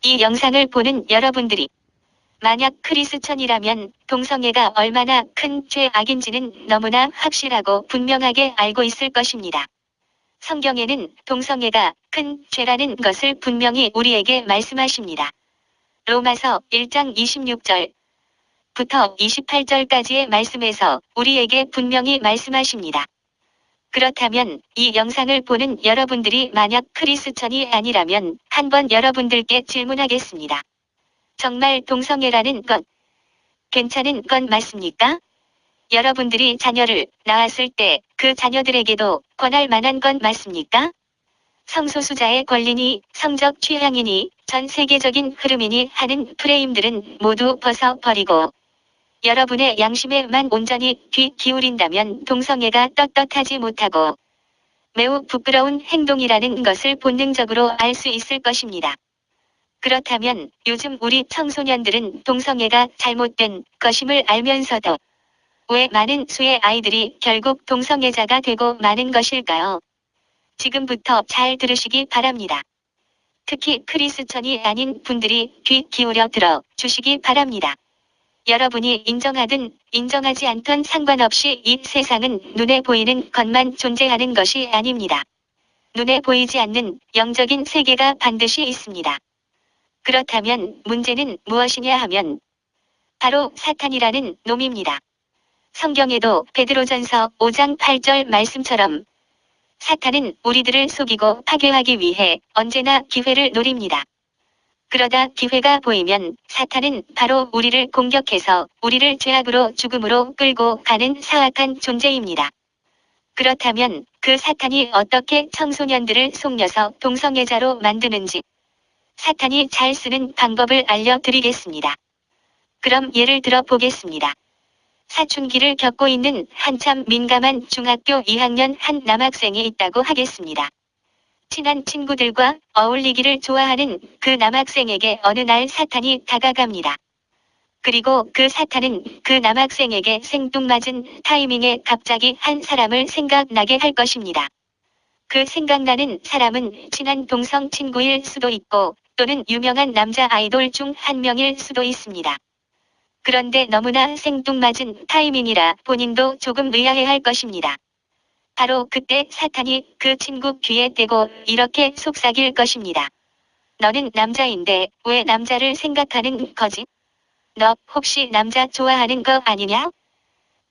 이 영상을 보는 여러분들이 만약 크리스천이라면 동성애가 얼마나 큰 죄악인지는 너무나 확실하고 분명하게 알고 있을 것입니다. 성경에는 동성애가 큰 죄라는 것을 분명히 우리에게 말씀하십니다. 로마서 1장 26절부터 28절까지의 말씀에서 우리에게 분명히 말씀하십니다. 그렇다면 이 영상을 보는 여러분들이 만약 크리스천이 아니라면 한번 여러분들께 질문하겠습니다. 정말 동성애라는 것 괜찮은 건 맞습니까? 여러분들이 자녀를 낳았을 때 그 자녀들에게도 권할 만한 건 맞습니까? 성소수자의 권리니 성적 취향이니 전 세계적인 흐름이니 하는 프레임들은 모두 벗어버리고 여러분의 양심에만 온전히 귀 기울인다면 동성애가 떳떳하지 못하고 매우 부끄러운 행동이라는 것을 본능적으로 알 수 있을 것입니다. 그렇다면 요즘 우리 청소년들은 동성애가 잘못된 것임을 알면서도 왜 많은 수의 아이들이 결국 동성애자가 되고 마는 것일까요? 지금부터 잘 들으시기 바랍니다. 특히 크리스천이 아닌 분들이 귀 기울여 들어 주시기 바랍니다. 여러분이 인정하든 인정하지 않든 상관없이 이 세상은 눈에 보이는 것만 존재하는 것이 아닙니다. 눈에 보이지 않는 영적인 세계가 반드시 있습니다. 그렇다면 문제는 무엇이냐 하면 바로 사탄이라는 놈입니다. 성경에도 베드로전서 5장 8절 말씀처럼 사탄은 우리들을 속이고 파괴하기 위해 언제나 기회를 노립니다. 그러다 기회가 보이면 사탄은 바로 우리를 공격해서 우리를 죄악으로 죽음으로 끌고 가는 사악한 존재입니다. 그렇다면 그 사탄이 어떻게 청소년들을 속여서 동성애자로 만드는지 사탄이 잘 쓰는 방법을 알려드리겠습니다. 그럼 예를 들어 보겠습니다. 사춘기를 겪고 있는 한참 민감한 중학교 2학년 한 남학생이 있다고 하겠습니다. 친한 친구들과 어울리기를 좋아하는 그 남학생에게 어느 날 사탄이 다가갑니다. 그리고 그 사탄은 그 남학생에게 생뚱맞은 타이밍에 갑자기 한 사람을 생각나게 할 것입니다. 그 생각나는 사람은 친한 동성 친구일 수도 있고 또는 유명한 남자 아이돌 중 한 명일 수도 있습니다. 그런데 너무나 생뚱맞은 타이밍이라 본인도 조금 의아해할 것입니다. 바로 그때 사탄이 그 친구 귀에 대고 이렇게 속삭일 것입니다. 너는 남자인데 왜 남자를 생각하는 거지? 너 혹시 남자 좋아하는 거 아니냐?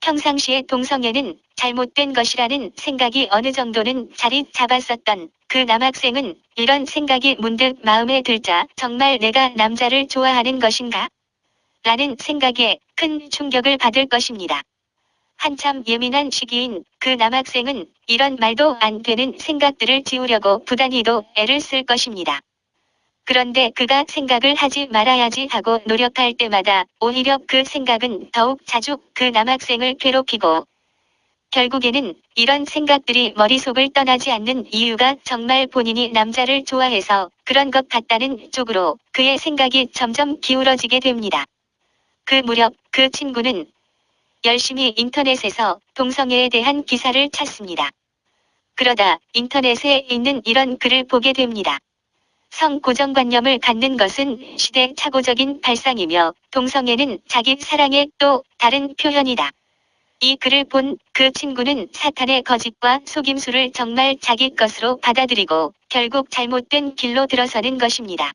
평상시에 동성애는 잘못된 것이라는 생각이 어느 정도는 자리 잡았었던 그 남학생은 이런 생각이 문득 마음에 들자 정말 내가 남자를 좋아하는 것인가? 라는 생각에 큰 충격을 받을 것입니다. 한참 예민한 시기인 그 남학생은 이런 말도 안 되는 생각들을 지우려고 부단히도 애를 쓸 것입니다. 그런데 그가 생각을 하지 말아야지 하고 노력할 때마다 오히려 그 생각은 더욱 자주 그 남학생을 괴롭히고 결국에는 이런 생각들이 머릿속을 떠나지 않는 이유가 정말 본인이 남자를 좋아해서 그런 것 같다는 쪽으로 그의 생각이 점점 기울어지게 됩니다. 그 무렵 그 친구는 열심히 인터넷에서 동성애에 대한 기사를 찾습니다. 그러다 인터넷에 있는 이런 글을 보게 됩니다. 성 고정관념을 갖는 것은 시대착오적인 발상이며 동성애는 자기 사랑의 또 다른 표현이다. 이 글을 본 그 친구는 사탄의 거짓과 속임수를 정말 자기 것으로 받아들이고 결국 잘못된 길로 들어서는 것입니다.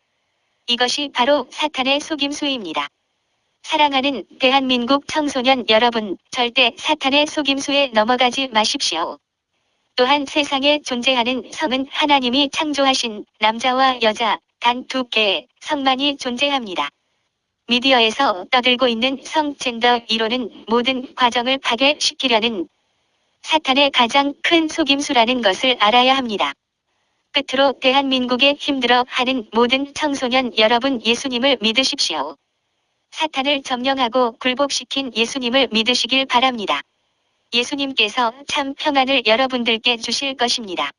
이것이 바로 사탄의 속임수입니다. 사랑하는 대한민국 청소년 여러분, 절대 사탄의 속임수에 넘어가지 마십시오. 또한 세상에 존재하는 성은 하나님이 창조하신 남자와 여자 단 두 개의 성만이 존재합니다. 미디어에서 떠들고 있는 성젠더 이론은 모든 과정을 파괴시키려는 사탄의 가장 큰 속임수라는 것을 알아야 합니다. 끝으로 대한민국에 힘들어하는 모든 청소년 여러분, 예수님을 믿으십시오. 사탄을 점령하고 굴복시킨 예수님을 믿으시길 바랍니다. 예수님께서 참 평안을 여러분들께 주실 것입니다.